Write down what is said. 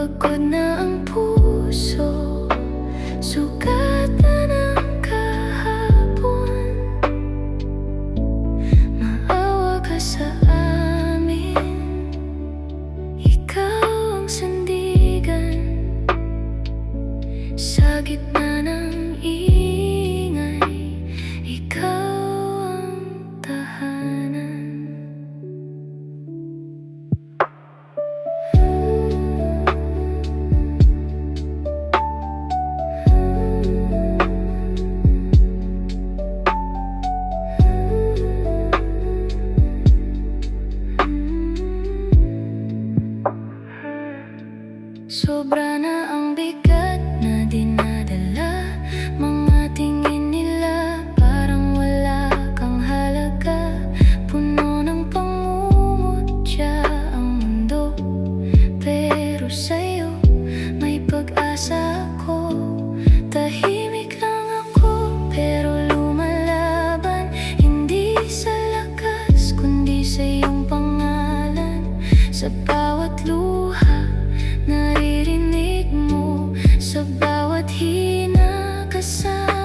Pagod na ang puso, sugat na ng kahapon. Maawa ka sa amin, ikaw ang sandigan. Sa gitna ng ingay, ikaw ang tahanan. Sobra na ang bigat na dinadala, mga tingin nila parang wala kang halaga. Puno ng pangungutya ang mundo, pero sa'yo may pag-asa ako. Tahimik lang ako, pero lumalaban, hindi sa lakas kundi sa iyong pangalan. Sa bawat luha naririnig mo, sa bawat hina kasama.